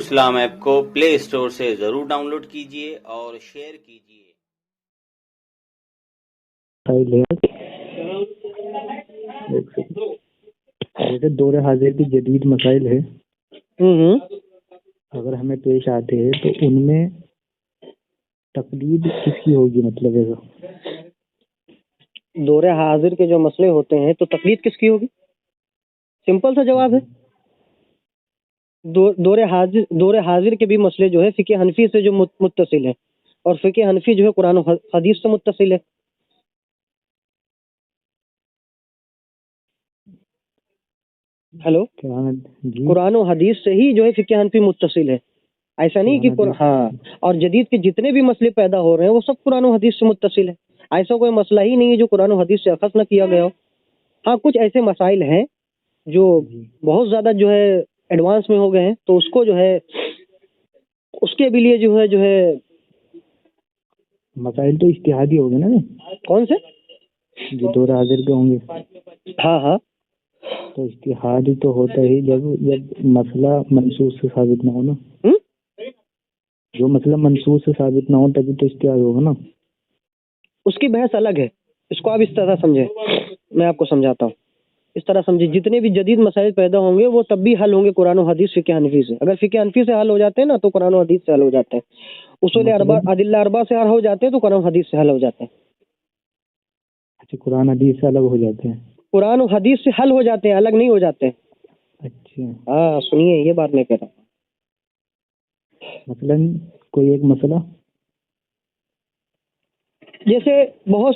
اسلام app کو پلے store سے ضرور ڈاؤن لوڈ کیجیے اور شیئر کیجیے۔ جیسے دور حاضر کی جدید مسائل ہے، اگر ہمیں پیش آتے ہیں تو ان میں تقلید کس کی ہوگی؟ مطلب ایسا دور حاضر کے جو مسئلے ہوتے ہیں تو تقلید کس کی ہوگی؟ سمپل سا جواب ہے، دور حاضر کے بھی مسئلے جو ہے فقہ حنفی سے جو متصل ہے، اور فقہ حنفی جو ہے قرآن و حدیث سے متصل ہے۔ ہلو، قرآن و حدیث سے ہی جو ہے فقہ حنفی متصل ہے، ایسا نہیں کہ ہاں، اور جدید کے جتنے بھی مسئلے پیدا ہو رہے ہیں وہ سب قرآن و حدیث سے متصل ہے، ایسا کوئی مسئلہ ہی نہیں ہے جو قرآن و حدیث سے اخذ نہ کیا گیا ہو۔ ہاں، کچھ ایسے مسائل ہیں جو بہت زیادہ جو ہے ایڈوانس میں ہو گئے ہیں، تو اس کو جو ہے اس کے بھی لیے جو ہے مسائل تو اجتہادی ہو گئے نا، کون سے جو دور حاضر کے ہوں گے۔ ہاں تو اجتہاد تو ہوتا ہی جب مسئلہ منصوص سے ثابت نہ ہو نا، جو مسئلہ منصوص سے ثابت نہ ہو تبھی تو اجتہاد ہوگا نا۔ اس کی بحث الگ ہے، اس کو آپ اس طرح سمجھیں، میں آپ کو سمجھاتا ہوں، اس طرح سمجھے جتنے بھی جدید مسائل پیدا ہوں گے وہ تب بھی حل ہوں گے قرآن و حدیث فقہ حنفی سے۔ اگر فقہ حنفی سے حل ہو جاتے ہیں نا تو قرآن و حدیث سے حل ہو جاتے ہیں، اصول اربع ادلہ اربع سے حل ہو جاتے ہیں تو قرآن و حدیث سے حل ہو جاتے ہیں۔ اچھا، قرآن حدیث سے الگ ہو جاتے ہیں، قرآن و حدیث سے حل ہو جاتے ہیں، الگ نہیں ہو جاتے ہیں۔ اچھا، ہاں سنیے، یہ بات میں کہہ رہا ہوں، مثلا کوئی ایک مسئلہ جیسے بہت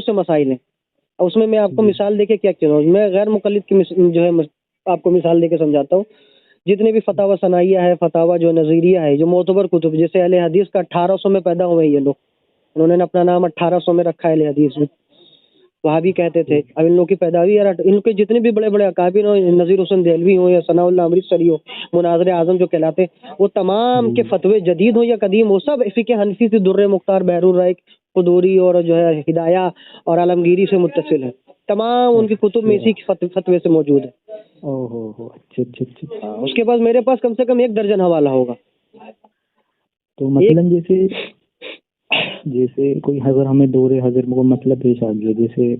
سے مسائل ہیں، اس میں آپ کو مثال دے کے کیا کہہ رہا ہوں، میں غیر مقلد کی جو ہے آپ کو مثال دے کے سمجھاتا ہوں۔ جتنے بھی فتاوی ثنائیہ ہے، فتاوی جو نظریہ ہے، جو معتبر کتب، جیسے اہل حدیث کا 1800 میں پیدا ہوئے یہ لوگ، انہوں نے اپنا نام 1800 میں رکھا ہے اہل حدیث میں، وہاں بھی کہتے تھے۔ اب ان لوگ کی پیداوی، ان کے جتنے بھی بڑے بڑے اکابر ہوں، نذیر حسن دہلوی ہوں یا ثناء اللہ امرتسری ہو، مناظر اعظم جو کہلاتے، وہ تمام کے فتوے جدید ہوں یا قدیم ہو، سب فقہ حنفی سے در مختار، بحر الرائق، قدوری اور جو ہے ہدایہ اور عالمگیری سے متصل ہے، تمام ان کی کتب میں اسی فتوے سے موجود ہے۔ اچھا، اس کے بعد میرے پاس کم سے کم 1 درجن حوالہ ہوگا۔ تو مثلا جیسے کوئی اگر ہمیں دور حاضر کو مسئلہ پیش آ گیا، جیسے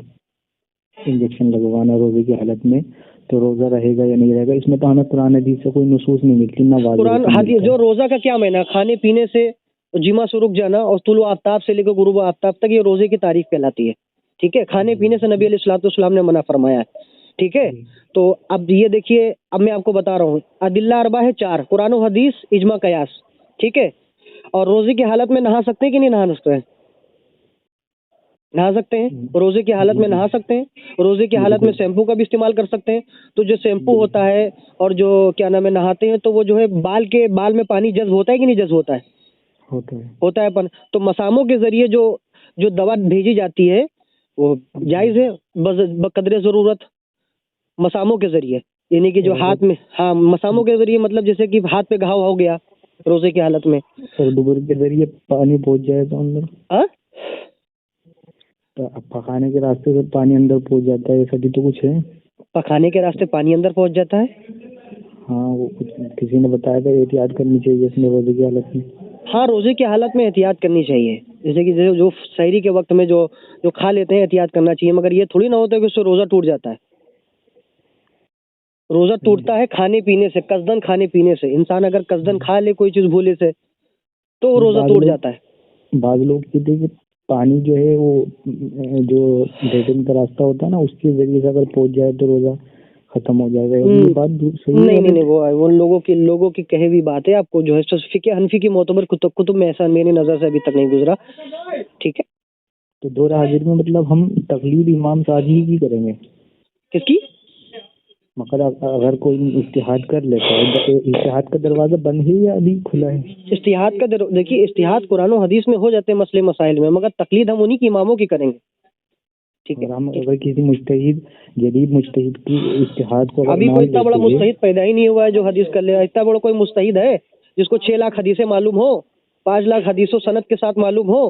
انجیکشن لگوانا روزے کی حالت میں، تو روزہ رہے گا یا نہیں رہے گا، اس میں تو ہمیں قرآن حدیث سے کوئی نصوص نہیں ملتی، نہ قرآن حدیث جو روزہ کا کیا معنی، کھانے پینے سے جمع سے رک جانا اور طلوع آفتاب سے لے کر غروب آفتاب تک، یہ روزے کی تعریف کہلاتی ہے، ٹھیک ہے۔ کھانے پینے سے نبی علیہ الصلوۃ والسلام نے منع فرمایا ہے، ٹھیک ہے۔ تو اب یہ دیکھیے، اب میں آپ کو بتا رہا ہوں، ادلہ اربع ہے 4، قرآن و حدیث، اجماع قیاس، ٹھیک ہے۔ اور روزے کی حالت میں نہا سکتے ہیں کہ نہیں نہا سکتے ہیں؟ نہا سکتے ہیں، روزے کی حالت میں نہا سکتے ہیں، روزے کی حالت میں شیمپو کا بھی استعمال کر سکتے ہیں۔ تو جو شیمپو ہوتا ہے اور جو کیا نام ہے نہاتے ہیں، تو وہ جو ہے بال میں پانی جذب ہوتا ہے کہ نہیں جذب ہوتا ہے؟ ہوتا ہے پن۔ تو مساموں کے ذریعے جو دوا بھیجی جاتی ہے وہ جائز ہے بقدر ضرورت، مساموں کے ذریعے، یعنی کہ جو ہاتھ میں، ہاں مساموں کے ذریعے، مطلب جیسے کہ ہاتھ پہ گھاؤ ہو گیا روزے کی حالت میں، اور دوبر کے ذریعے پانی پہنچ جائے تو اندر، پکانے کے راستے سے پانی اندر پہنچ جاتا ہے، ایسا بھی تو کچھ ہے؟ پکانے کے راستے پانی اندر پہنچ جاتا ہے؟ ہاں، وہ کچھ کسی نے بتایا تھا، احتیاط کرنی چاہیے اس میں روزے کی حالت میں۔ ہاں، روزے کی حالت میں احتیاط کرنی چاہیے، جیسے کہ جو سحری کے وقت میں جو کھا لیتے ہیں احتیاط کرنا چاہیے، مگر یہ تھوڑی نہ ہوتا ہے کہ اس سے روزہ ٹوٹ جاتا ہے۔ روزہ ٹوٹتا ہے کھانے پینے سے، قصدن کھانے پینے سے، انسان اگر قصدن کھا لے کوئی چیز بھولے سے تو روزہ ٹوٹ جاتا ہے۔ بعض لوگ کہتے ہیں کہ پانی جو ہے وہ جو لیٹرن کا راستہ ہوتا ہے نا، اس کے ذریعے سے اگر پہنچ جائے تو روزہ ختم ہو جائے گا، یہ بات صحیح نہیں، وہ لوگوں کی کہی ہوئی بات ہے، آپ کو جو ہے فقہ حنفی کی معتبر کتب میں ایسا میری نظر سے ابھی تک نہیں گزرا، ٹھیک ہے۔ تو دور حاضر میں مطلب ہم تقلید امام سعدی کی کریں گے؟ کس کی؟ مگر اگر کوئی اجتہاد کر لیتا ہے، اجتہاد کا دروازہ بند ہے یا ابھی کھلا ہے؟ اجتہاد کا دیکھیے، اجتہاد قرآن و حدیث میں ہو جاتے ہیں مسئلے مسائل میں، مگر تقلید ہم انہی کی اماموں کی کریں گے، ٹھیک ہے۔ ہم اگر کسی مجتہد، جدید مجتہد کی اجتہاد کو ابھی کوئی اتنا بڑا مجتہد پیدا ہی نہیں ہوا ہے جو حدیث کر لے، اتنا بڑا کوئی مجتہد ہے جس کو 6 لاکھ حدیثیں معلوم ہو، 5 لاکھ حدیث و سند کے ساتھ معلوم ہو،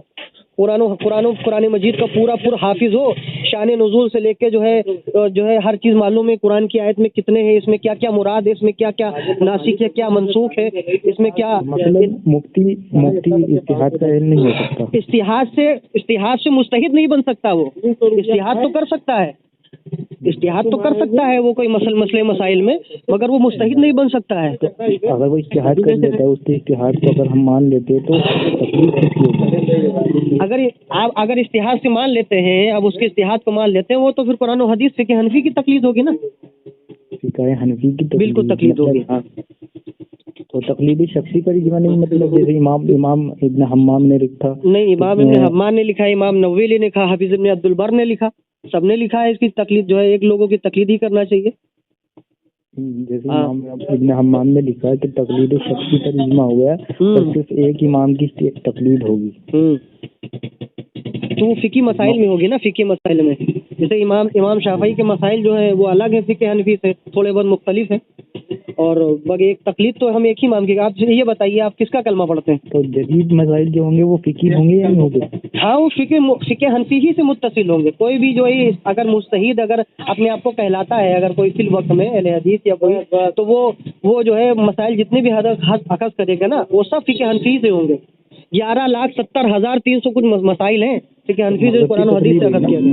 قرآن مجید کا پورا حافظ ہو, شان نزول سے لے کے جو ہے ہر چیز معلوم ہے, قرآن کی آیت میں کتنے ہیں, اس میں کیا کیا مراد ہے, اس میں کیا کیا ناسخ ہے, کیا منسوخ ہے, اس میں کیا مطلب مفتی اجتہاد کا علم نہیں ہو سکتا. اجتہاد سے مجتہد نہیں بن سکتا. وہ اجتہاد تو کر سکتا ہے, وہ کوئی مسئلے مسائل میں, مگر وہ مجتہد نہیں بن سکتا ہے. اگر وہ اجتہاد کر لیتا ہے, اس کے اجتہاد کو اگر ہم مان لیتے تو تکلیف کس کی ہوگی؟ اگر اجتہاد سے مان لیتے ہیں, اب اس کے اجتہاد کو مان لیتے ہیں, وہ تو پھر قرآن و حدیث فقہ حنفی کی تقلید ہوگی نا. فقہ حنفی کی بالکل تقلید ہوگی. ہاں, تو تقلیدی شخصی پر اجماع نہیں, مطلب جیسے امام ابن حمام نے لکھا نہیں, امام ابن حمام نے لکھا, امام نووی نے لکھا, حافظ ابن عبد البر نے لکھا, سب نے لکھا ہے اس کی تقلید جو ہے ایک لوگوں کی تقلید ہی کرنا چاہیے. جیسے امام ابن حمام نے لکھا کہ تقلید شخصی پر اجماع ہوا ہے اور صرف ایک امام کی تقلید ہوگی. تو وہ فقہی مسائل میں ہوگی نا. فقہی مسائل میں جیسے امام شافعی کے مسائل جو ہیں وہ الگ ہیں فقہ حنفی سے, تھوڑے بہت مختلف ہیں, اور باقی ایک تقلید تو ہم ایک ہی امام کی. آپ یہ بتائیے آپ کس کا کلمہ پڑھتے ہیں؟ تو جدید مسائل جو ہوں گے وہ فقہی ہوں گے یا نہیں ہوں گے؟ ہاں, وہ فقہ حنفی ہی سے متصل ہوں گے. کوئی بھی جو ہے اگر مجتہد اگر اپنے آپ کو کہلاتا ہے, اگر کوئی فی الوقت میں اہل حدیث یا کوئی, تو وہ جو ہے مسائل جتنے بھی اخذ کرے گا نا, وہ سب فقہ حنفی سے ہوں گے. 11,70,300 کچھ مسائل ہیں فقہ حنفی سے قرآن و حدیث سے اخذ کیا گیا.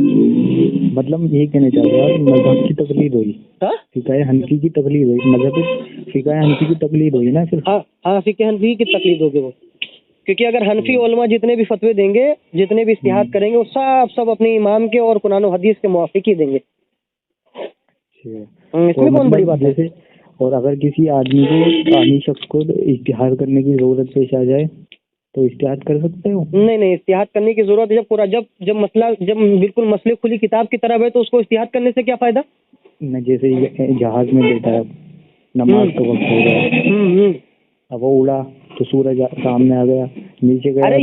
مطلب یہ کہنا چاہ رہے ہیں مذہب کی تقلید ہوئی, فقہ حنفی کی تقلید ہوئی, مذہب فقہ حنفی کی تقلید ہوئی نا صرف. ہاں, فقہ حنفی کی تقلید ہوگی وہ, کیونکہ اگر حنفی علماء جتنے بھی فتوے دیں گے, جتنے بھی اجتہاد کریں گے, وہ سب اپنے امام کے اور قرآن و حدیث کے موافق ہی دیں گے. اس میں کون بڑی بات ہے؟ اور اگر کسی آدمی شخص کو اجتہاد کرنے کی ضرورت پیش آ جائے تو اجتہاد کر سکتے ہو؟ نہیں, اجتہاد کرنے کی ضرورت ہے جب بالکل مسئلے کھلی کتاب کی طرف ہے, تو اس کو اجتہاد کرنے سے کیا فائدہ؟ جیسے جہاز میں بیٹھا ہے, نماز کا وقت ہو گیا, اب وہ اڑا تو سورج سامنے آ گیا, نیچے گیا. ارے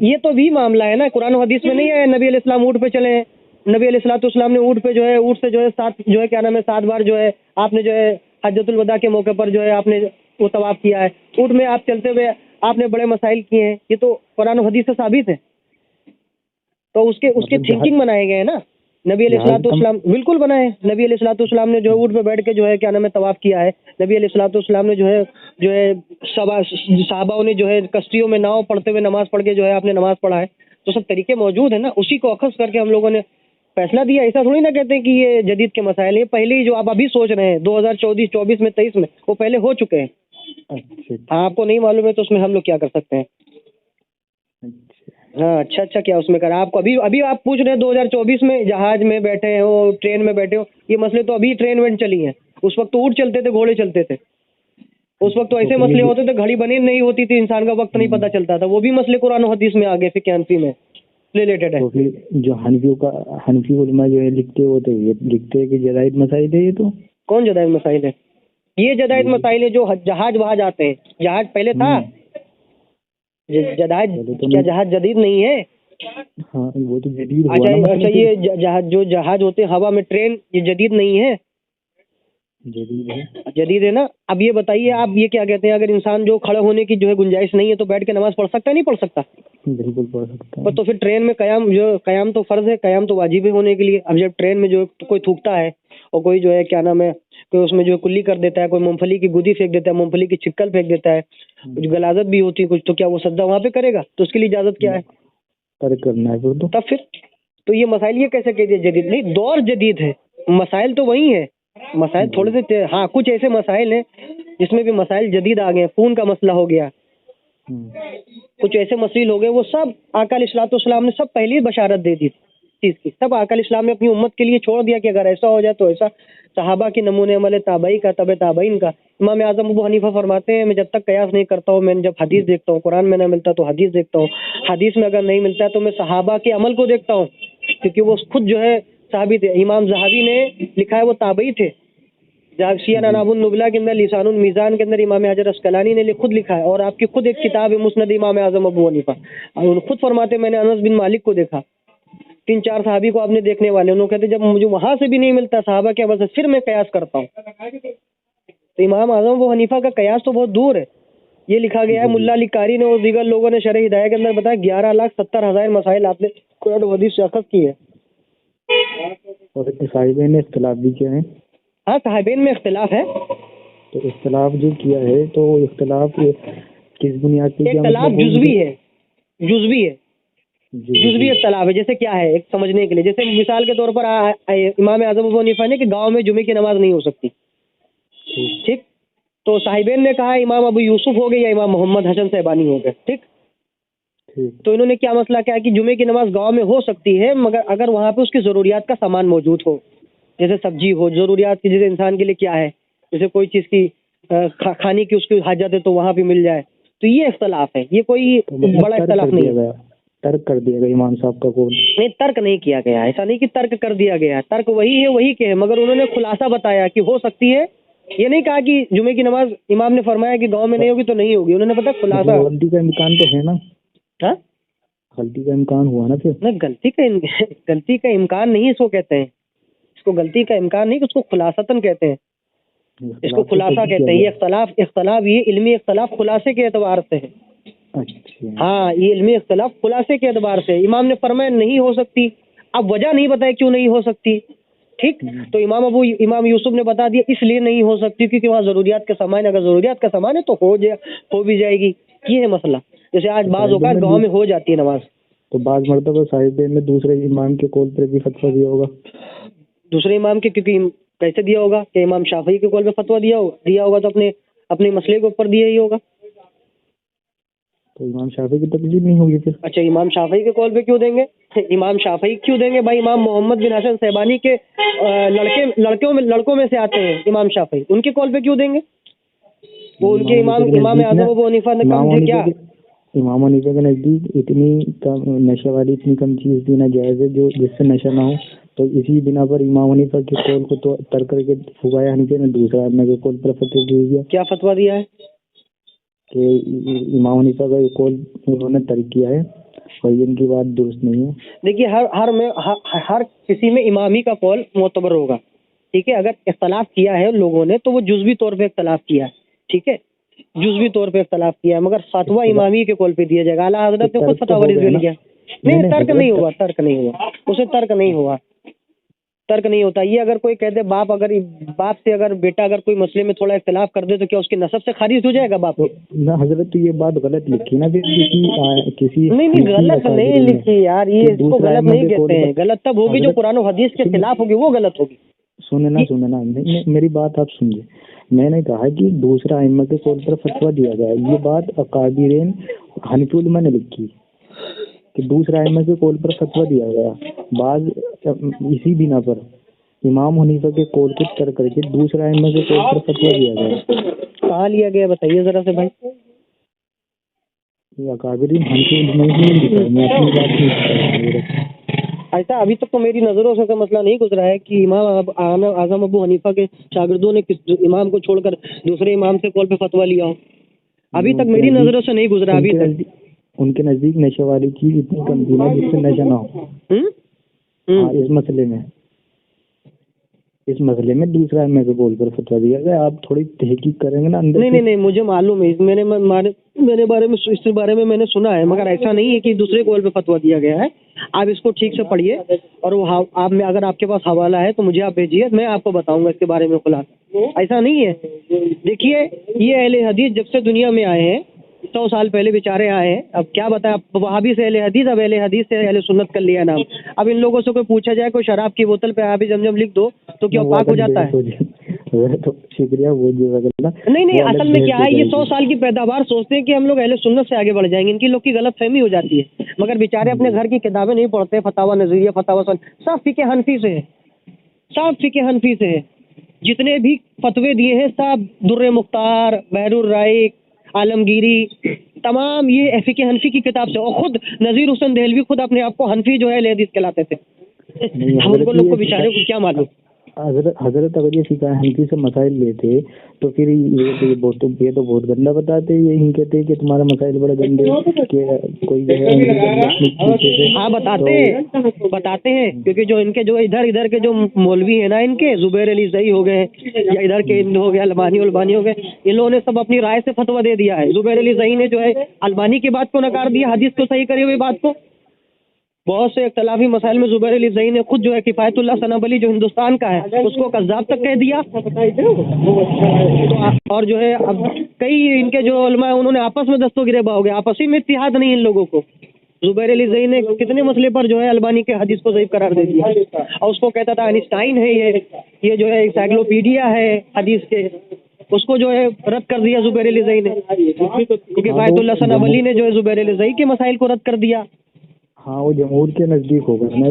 یہ تو بھی معاملہ ہے نا, قرآن و حدیث میں نہیں ہے نبی علیہ السلام اونٹ پہ چلے ہیں. نبی علیہ الصلوۃ والسلام نے اونٹ پہ جو ہے, اونٹ سے جو ہے 7 بار جو ہے آپ نے جو ہے حجۃ الوداع کے موقع پر جو ہے آپ نے وہ طواف کیا ہے. اونٹ میں آپ چلتے ہوئے آپ نے بڑے مسائل کیے ہیں, یہ تو قرآن و حدیث سے ثابت ہے. تو اس کے تھنکنگ بنائے گئے ہیں نا نبی علیہ الصلوۃ والسلام, بالکل بنائے. نبی علیہ الصلوۃ والسلام نے جو اونٹ پہ بیٹھ کے جو ہے طواف کیا ہے. نبی علیہ الصلوۃ والسلام نے جو ہے صحابہ نے جو ہے کشتیوں میں ناؤ پڑھتے ہوئے نماز پڑھ کے جو ہے آپ نے نماز پڑھا ہے. تو سب طریقے موجود ہیں نا, اسی کو اخذ کر کے ہم لوگوں نے فیصلہ دیا. ایسا تھوڑی نہ کہتے ہیں کہ یہ جدید کے مسائل ہیں, پہلے ہی جو آپ ابھی سوچ رہے ہیں 2024 24 میں 23 میں, وہ پہلے ہو چکے ہیں. آپ کو نہیں معلوم ہے تو اس میں ہم لوگ کیا کر سکتے ہیں؟ ہاں, اچھا کیا اس میں کرا آپ کو ابھی آپ پوچھ رہے ہیں 2024 میں جہاز میں بیٹھے ہو, ٹرین میں بیٹھے ہو, یہ مسئلے تو ابھی ٹرین وین چلی ہیں. اس وقت تو اونٹ چلتے تھے, گھوڑے چلتے تھے. اس وقت تو ایسے مسئلے ہوتے تھے, گھڑی بنی نہیں ہوتی تھی, انسان کا وقت نہیں پتہ چلتا تھا. وہ بھی مسئلے قرآن و حدیث میں آگے فقہ حنفی میں ریلیٹڈ ہے. جو حنفی علماء جو ہے لکھتے ہیں کہ جدائد مسائل ہے. یہ تو کون جدائد مسائل ہے؟ یہ جدائد مسائل ہے جو جہاز وہاں جاتے ہیں. جہاز پہلے تھا کیا جہاز جدید نہیں ہے؟ ہاں, وہ تو جدید. اچھا, یہ جو جہاز ہوتے ہیں ہوا میں, ٹرین, یہ جدید نہیں ہے؟ جدید ہے نا. اب یہ بتائیے آپ یہ کیا کہتے ہیں, اگر انسان جو کھڑے ہونے کی جو ہے گنجائش نہیں ہے تو بیٹھ کے نماز پڑھ سکتا ہے؟ نہیں پڑھ سکتا. بالکل پڑھ سکتا ہے. تو پھر ٹرین میں قیام تو فرض ہے, قیام تو واجب ہے ہونے کے لیے. اب جب ٹرین میں جو کوئی تھوکتا ہے اور کوئی جو ہے کوئی اس میں جو کلی کر دیتا ہے, کوئی مونگ پھلی کی گودی پھینک دیتا ہے, مونگ پھلی کی چھکل پھینک دیتا ہے, کچھ غلاظت بھی ہوتی ہے کچھ, تو کیا وہ سجدہ وہاں پہ کرے گا؟ تو اس کے لیے اجازت کیا ہے؟ ترک کرنا ہے. تب پھر تو یہ مسائل یہ کیسے کہہ دیا جدید نہیں؟ دور جدید ہے, مسائل تو وہی ہیں. مسائل تھوڑے سے ہاں, کچھ ایسے مسائل ہیں جس میں بھی مسائل جدید آ گئے. خون کا مسئلہ ہو گیا, کچھ ایسے مسائل ہو گئے, وہ سب آقا علیہ الصلوۃ والسلام نے سب پہلے ہی بشارت دے دی چیز کی. سب آقا علیہ السلام نے اپنی امت کے لیے چھوڑ دیا کہ اگر ایسا ہو جائے تو ایسا. صحابہ کے نمونے عمل تابعی کا, تبع تابعین کا. امام اعظم ابو حنیفہ فرماتے ہیں, میں جب تک قیاس نہیں کرتا ہوں, میں جب حدیث دیکھتا ہوں, قرآن میں نہ ملتا تو حدیث دیکھتا ہوں, حدیث میں اگر نہیں ملتا ہے تو میں صحابہ کے عمل کو دیکھتا ہوں, کیونکہ وہ خود جو ہے صحابی تھے. امام زہبی نے لکھا ہے وہ تابعی تھے. سیرۃ اناب النبلاء کے اندر, لسان المیزان کے اندر امام حجر عسقلانی نے خود لکھا ہے, اور آپ کی خود ایک کتاب ہے مسند امام اعظم ابو حنیفہ, اور خود فرماتے میں نے انس بن مالک کو دیکھا. 3-4 صحابی کو آپ نے دیکھنے والے, انہوں کہتے جب مجھے وہاں سے بھی نہیں ملتا صحابہ کے وجہ سے, پھر میں قیاس کرتا ہوں. تو امام اعظم ابو حنیفہ کا قیاس تو بہت دور ہے. یہ لکھا گیا ہے ملا علی قاری نے اور دیگر لوگوں نے شرح ہدایہ کے اندر بتایا 11,70,000 مسائل آپ نے قرآن و حدیث سے اخذ کی ہے. اور صاحبین نے اختلاف بھی کیا ہے. ہاں صاحبین میں اختلاف ہے. تو اختلاف جو کیا ہے تو اختلاف کس بنیاد پہ کیا؟ اختلاف جزوی ہے. جزوی جی اختلاف ہے. جیسے کیا ہے ایک سمجھنے کے لیے، جیسے مثال کے طور پر امام اعظم ابو حنیفہ نے کہ گاؤں میں جمعے کی نماز نہیں ہو سکتی، ٹھیک. تو صاحبین نے کہا امام ابو یوسف ہو گئے یا امام محمد حسن صاحبانی ہو گئے، ٹھیک. تو انہوں نے کیا مسئلہ کیا کہ جمعے کی نماز گاؤں میں ہو سکتی ہے مگر اگر وہاں پہ اس کی ضروریات کا سامان موجود ہو، جیسے سبزی ہو، ضروریات کی جیسے انسان کے لیے کیا ہے، جیسے کوئی چیز کی کھانے کی اس کی حاجت ہے تو وہاں پہ مل جائے. تو یہ اختلاف ہے، یہ کوئی بڑا اختلاف نہیں ہے. ترک کر دیا گیا امام صاحب کا قول؟ نہیں، ترک نہیں کیا گیا. ایسا نہیں کہ ترک کر دیا گیا، ترک وہی ہے وہی کے ہے، مگر انہوں نے خلاصہ بتایا کہ ہو سکتی ہے. یہ نہیں کہا کہ جمعے کی نماز امام نے فرمایا کہ گاؤں میں نہیں ہوگی تو نہیں ہوگی، انہوں نے پتا خلاصہ. غلطی کا امکان تو ہے نا؟ ہاں غلطی کا امکان ہوا نا پھر؟ نہیں، غلطی کا امکان نہیں اس کو کہتے ہیں. اس کو غلطی کا امکان نہیں، اس کو خلاصتاً کہتے ہیں. اس کو خلاصہ کہتے ہیں. یہ اختلاف یہ علمی اختلاف خلاصے کے اعتبار سے ہے. ہاں، یہ علمی اختلاف خلاصے کے اعتبار سے. امام نے فرمایا نہیں ہو سکتی، اب وجہ نہیں بتایا کیوں نہیں ہو سکتی، ٹھیک. تو امام یوسف نے بتا دیا اس لیے نہیں ہو سکتی کیونکہ وہاں ضروریات کا سامان، اگر ضروریات کا سامان ہے تو ہو بھی جائے گی. یہ ہے مسئلہ. جیسے آج بعض اوقات گاؤں میں ہو جاتی ہے نماز، تو بعض مرتبہ صاحب نے دوسرے امام کے قول پر بھی فتویٰ دیا ہوگا. دوسرے امام کے کیونکہ کیسے دیا ہوگا کہ امام شافعی کے قول پہ فتویٰ دیا ہوگا تو اپنے مسئلے کے اوپر دیا ہی ہوگا. تو امام شافعی کی تکلیف نہیں ہوگی پھر؟ اچھا، امام شافعی کے قول پہ کیوں دیں گے؟ امام شافعی کیوں دیں گے بھائی؟ امام محمد بن حسن صاحبانی کے لڑکوں میں سے آتے ہیں امام شافعی، ان کے قول پہ کیوں دیں گے؟ وہ ان کے امام اعظم ابو حنیفہ نے کم تھے کیا؟ امام حنیفہ کے نزدیک اتنی کم نشے والی اتنی کم چیز دینا جائز ہے جو جس سے نشہ نہ ہو. تو اسی بنا پر امام حنیفہ کے قول کو تو ترک کر کے فقہائے حنیفہ نے دوسرا ائمہ کے قول پر فتویٰ دے دیا. کیا فتویٰ دیا ہے؟ کہ امام حنیفہ کا یہ قول انہوں نے ترک کیا ہے اور ان کی بات درست نہیں ہے. دیکھیے ہر کسی میں امامی کا قول معتبر ہوگا، ٹھیک ہے. اگر اختلاف کیا ہے لوگوں نے تو وہ جزوی طور پہ اختلاف کیا ہے، ٹھیک ہے، جزوی طور پہ اختلاف کیا ہے، مگر فتویٰ امامی کے قول پہ دیا جائے گا. اعلیٰ حضرت نے خود فتویٰ ریزی لیا. نہیں، ترک نہیں ہوا اسے ترک نہیں ہوا. ترک نہیں ہوتا. یہ اگر کوئی کہتے باپ سے اگر بیٹا اگر کوئی مسئلے میں تھوڑا اختلاف کر دے تو کیا اس کے نسب سے خارج ہو جائے گا باپ؟ نہ حضرت، تو یہ بات غلط لکھی نا کسی نہیں، غلط نہیں لکھی یار. یہ اس کو غلط نہیں کہتے ہیں. غلط تب ہوگی جو قرآن و حدیث کے خلاف ہوگی، وہ غلط ہوگی. سننا میری بات آپ سنیے. میں نے کہا کہ دوسرا ائمہ کے قول پر فتویٰ دیا گیا. یہ بات اکابرین حنفی علماء نے لکھی کہ دوسرا ائمہ کے قول پر فتویٰ دیا گیا. بعض اسی بنا پر امام حنیفہ کے قول کو ترک کر کے دوسرا ائمہ کے قول پر فتویٰ دیا گیا. کہاں لیا گیا بتائیے ذرا سے بھائی. یہ اکابرین حنفی علماء نے لکھا ہے، میں اپنی بات نہیں کر رہا. ایسا ابھی تک تو میری نظروں سے مسئلہ نہیں گزرا ہے کہ امام اعظم ابو حنیفہ کے شاگردوں نے امام کو چھوڑ کر دوسرے امام سے قول پہ فتویٰ لیا ہو. ابھی تک میری نظروں سے نہیں گزرا. ابھی تک ان کے نزدیک نشے والی چیز اتنی کم تھی نا جس سے نشہ نہ ہو. اس مسئلے میں دوسرا ائمہ کے قول پر فتویٰ دیا گیا. آپ تھوڑی تحقیق کریں گے نا اندر. نہیں، مجھے معلوم ہے. میرے بارے میں نے سنا ہے، مگر ایسا نہیں ہے کہ دوسرے قول پہ فتویٰ دیا گیا ہے. آپ اس کو ٹھیک سے پڑھیے اور وہ آپ میں اگر آپ کے پاس حوالہ ہے تو مجھے آپ بھیجیے، میں آپ کو بتاؤں گا اس کے بارے میں خلاصہ. ایسا نہیں ہے. دیکھیے یہ اہل حدیث جب سے دنیا میں آئے ہیں 100 سال پہلے بیچارے آئے ہیں. اب کیا بتائیں، وہابی سے اہل حدیث، اب اہل حدیث سے اہل سنت کر لیا نام. اب ان لوگوں سے کوئی پوچھا جائے کوئی شراب کی بوتل پہ آبِ زمزم لکھ دو تو کیا پاک ہو جاتا ہے؟ تو شکریہ. نہیں، اصل میں کیا ہے، یہ 100 سال کی پیداوار سوچتے ہیں کہ ہم لوگ اہل سنت سے آگے بڑھ جائیں گے. ان کی لوگ کی غلط فہمی ہو جاتی ہے، مگر بیچارے اپنے گھر کی کتابیں نہیں پڑھتے. فتاوی نظریہ، فتاوی سب فقہ حنفی سے ہے. جتنے بھی فتوے دیے ہیں سب در مختار، بحر الرائق، عالمگیری، تمام یہ فقہ حنفی کی کتاب سے. اور خود نذیر حسین دہلوی خود اپنے آپ کو حنفی جو ہے اہل حدیث کہلاتے تھے. ہم ان کو لوگ کو بیچارے کو کیا معلوم. حضرت اگر یہ فقہ حنفی سے مسائل لیتے تو پھر یہ بہت گندا بتاتے، یہ کہتے کہ تمہارا مسائل بڑے گندے کہ کوئی جو ہے ہاں بتاتے ہیں کیونکہ جو ان کے جو ادھر کے جو مولوی ہیں نا، ان کے زبیر علی زئی ہو گئے یا ادھر کے ہو گئے البانی ہو گئے، ان لوگوں نے سب اپنی رائے سے فتویٰ دے دیا ہے۔ زبیر علی زئی نے جو ہے البانی کی بات کو نکار دیا، حدیث کو صحیح کری ہوئی بات کو۔ بہت سے اختلافی مسائل میں زبیر علی زئی نے خود جو ہے کفایت اللہ ثنابلی جو ہندوستان کا ہے اس کو کذاب تک کہہ دیا۔ اور جو ہے اب کئی ان کے جو علماء انہوں نے آپس میں دستوں گریباں ہو گئے، آپسی میں اتحاد نہیں ان لوگوں کو۔ زبیر علی زئی نے کتنے مسئلے پر جو ہے البانی کے حدیث کو ضعیف قرار دے دیا، اور اس کو کہتا تھا آئنسٹائن ہے یہ جو ہے انسائکلوپیڈیا ہے حدیث کے، اس کو جو ہے رد کر دیا زبیر علی زئی نے، کیونکہ کفایت اللہ ثنابلی نے جو ہے زبیر علی زئی کے مسائل کو رد کر دیا۔ ہاں وہ جمہور کے نزدیک ہوگا نا۔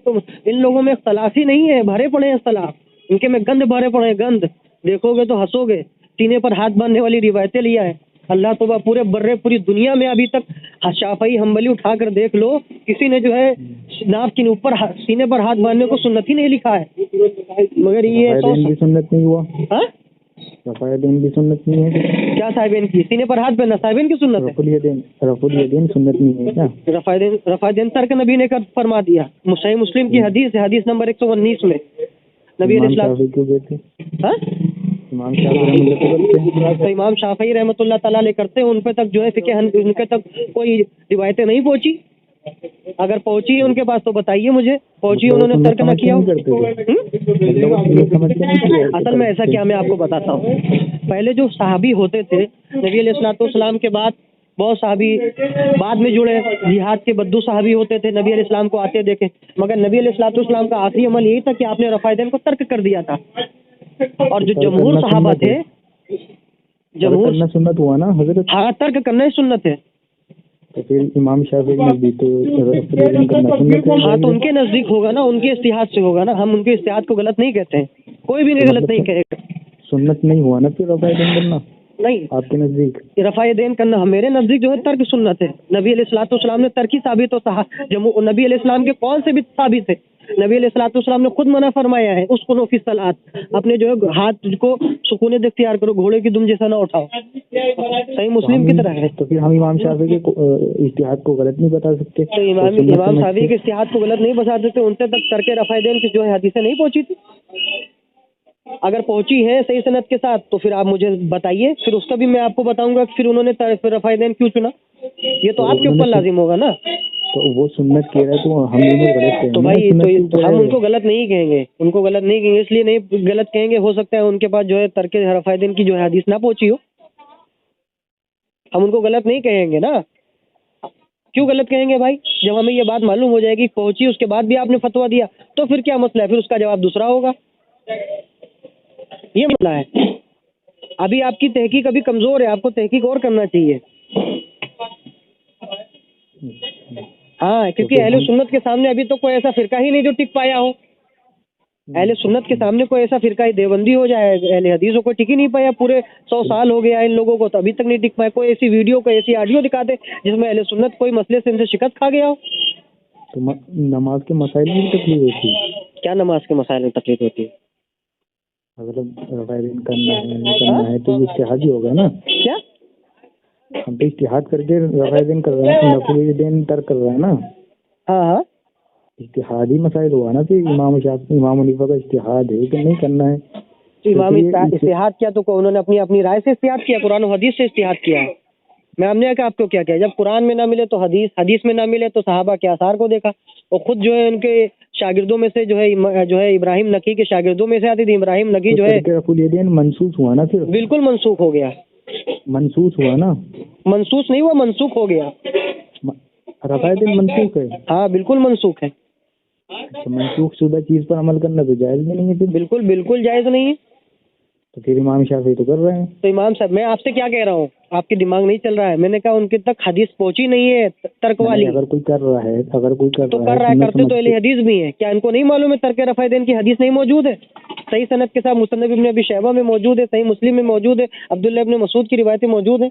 تو ان لوگوں میں اختلاف ہی نہیں ہے، بھرے پڑے ہیں اختلاف، ان کے میں گند بھرے پڑے ہیں، گند دیکھو گے تو ہنسو گے۔ سینے پر ہاتھ باندھنے والی روایتیں لیا ہے اللہ توبہ، پوری دنیا میں ابھی تک شافعی حنبلی اٹھا کر دیکھ لو، کسی نے جو ہے ناف کے اوپر سینے پر ہاتھ باندھنے کو سنت ہی نہیں لکھا ہے، مگر یہ سنت نہیں ہوا۔ ہاں رفاعدین کی سنت نہیں ہے کیا؟ صاحبین کی سینے پر ہاتھ باندھنا صاحبین کی سنت ہے؟ رفع الیدین سنت نہیں ہے کیا؟ رفاعدین ترک نبی نے کب فرما دیا؟ صحیح مسلم کی حدیث ہے، حدیث نمبر 119 میں نبی علیہ السلام کیوں کہتے ہاں امام شافعی تو امام شافعی رحمۃ اللہ تعالیٰ علیہ کرتے ہیں، ان پہ تک جو ہے فقہ ان کے تک کوئی روایتیں نہیں پہنچی؟ اگر پہنچی ہے ان کے پاس تو بتائیے مجھے، پہنچی انہوں نے ترک نہ کیا؟ اصل میں ایسا کیا، میں آپ کو بتاتا ہوں، پہلے جو صحابی ہوتے تھے نبی علیہ الصلوۃ والسلام کے بعد بہت صحابی بعد میں جڑے، جہاد کے بدو صحابی ہوتے تھے، نبی علیہ السلام کو آتے دیکھے، مگر نبی علیہ الصلوۃ والسلام کا آخری عمل یہی تھا کہ آپ نے رفاعدین کو ترک کر دیا تھا۔ اور جو جمہور صحابہ تھے، جمہور سنت ہوا نا حضرت، ہاں ترک کرنا ہی سنت ہے۔ تو پھر امام شافعی کے نزدیک تو ہاں تو ان کے نزدیک ہوگا نا، ان کے اجتہاد سے ہوگا نا، ہم ان کے اجتہاد کو غلط نہیں کہتے ہیں، کوئی بھی غلط نہیں کہے گا۔ سنت نہیں ہوا نا پھر رفاعدین کرنا نہیں، آپ کے نزدیک رفاعدین کرنا میرے نزدیک جو ہے ترک سنت ہے۔ نبی علیہ الصلوۃ والسلام نے ترکی ثابت نبی علیہ السلام کے قول سے بھی ثابت ہے، نبی علیہ الصلوۃ والسلام نے خود منع فرمایا ہے، اس قنو فی الصلاۃ، اپنے جو ہے ہاتھ کو سکونت اختیار کرو، گھوڑے کی دم جیسا نہ اٹھاؤ، صحیح مسلم کی طرح ہے۔ تو پھر ہم امام شافعی کے اجتہاد کو غلط نہیں بتا سکتے؟ تو امام شافعی کے اجتہاد کو غلط نہیں بتا سکتے، ان تک ترک رفاعدین کی جو ہے حدیثیں نہیں پہنچی تھی، اگر پہنچی ہے صحیح سند کے ساتھ تو پھر آپ مجھے بتائیے، پھر اس کا بھی میں آپ کو بتاؤں گا پھر انہوں نے رفاعدین کیوں چنا، یہ تو آپ کے اوپر لازم ہوگا نا۔ تو وہ سنت کہہ رہا ہے تو ہم انہیں غلط کہیں گے تو بھائی تو ہم ان کو غلط نہیں کہیں گے، ان کو غلط نہیں کہیں گے، اس لیے نہیں غلط کہیں گے، ہو سکتا ہے ان کے پاس جو ہے ترک رفاعدین کی جو ہے حدیث نہ پہنچی ہو، ہم ان کو غلط نہیں کہیں گے نا۔ کیوں غلط کہیں گے بھائی؟ جب ہمیں یہ بات معلوم ہو جائے گی پہنچی، اس کے بعد بھی آپ نے فتویٰ دیا تو پھر کیا مسئلہ ہے، پھر اس کا جواب دوسرا ہوگا، یہ مسئلہ ہے۔ ابھی آپ کی تحقیق ابھی کمزور ہے، آپ کو تحقیق اور کرنا چاہیے۔ ہاں کیونکہ اہل سنت کے سامنے ابھی تو کوئی ایسا فرقہ ہی نہیں جو ٹک پایا ہو، اہل سنت کے سامنے کوئی ایسا فرقہ ہی دیوبندی ہو جائے، اہل حدیثوں کو ٹک ہی نہیں پایا، پورے 100 سال ہو گیا ان لوگوں کو تو ابھی تک نہیں ٹک پایا۔ کوئی ایسی ویڈیو کوئی ایسی آڈیو دکھا دے جس میں اہل سنت کوئی مسئلے سے ان سے شکست کھا گیا ہو۔ تو نماز کے مسائل میں تکلیف ہوتی ہے؟ کیا نماز کے مسائل میں تکلیف ہوتی ہے؟ اگر رفاعدین کرنا ہے تو یہ اجتہاد ہی ہوگا نا۔ کیا ہم تو اجتہاد کر کے رفاعدین کر رہے ہیں، رفاعدین ترک کر رہے ہیں نا۔ ہاں ہاں اجتہادی مسائل ہوا نا، پھر امام حنیفہ کا اجتہاد ہے کہ نہیں کرنا ہے، امام اجتہاد کیا تو انہوں نے اپنی رائے سے اجتہاد کیا، قرآن و حدیث سے اجتہاد کیا ہے۔ میں ہم نے کہا آپ کو کیا کیا، جب قرآن میں نہ ملے تو حدیث میں نہ ملے تو صحابہ کے آثار کو دیکھا، اور خود جو ہے ان کے شاگردوں میں سے جو ہے ابراہیم نقی کے شاگردوں میں سے آتی تھی، ابراہیم نقی جو ہے رفع الیدین منسوخ ہوا نا، پھر بالکل منسوخ ہو گیا، منسوخ ہوا نا، منسوخ نہیں ہوا، منسوخ ہو گیا۔ رفاعدین منسوخ ہے؟ ہاں بالکل منسوخ ہے، منسوخ شدہ چیز پر عمل کرنا تو جائز بھی نہیں ہے، پھر بالکل جائز نہیں ہے۔ تو پھر امام شافعی تو کر رہے ہیں۔ تو امام صاحب میں آپ سے کیا کہہ رہا ہوں، آپ کے دماغ نہیں چل رہا ہے، میں نے کہا ان کے تک حدیث پہنچی نہیں ہے ترک والی، اگر کوئی کر رہا ہے کرتے تو اہل حدیث بھی ہیں، کیا ان کو نہیں معلوم ہے ترک رفاعدین کی حدیث نہیں موجود ہے؟ صحیح سند کے ساتھ مصنف ابن ابی شیبہ میں موجود ہے، صحیح مسلم میں موجود ہے، عبداللہ ابن مسعود کی روایتیں موجود ہیں،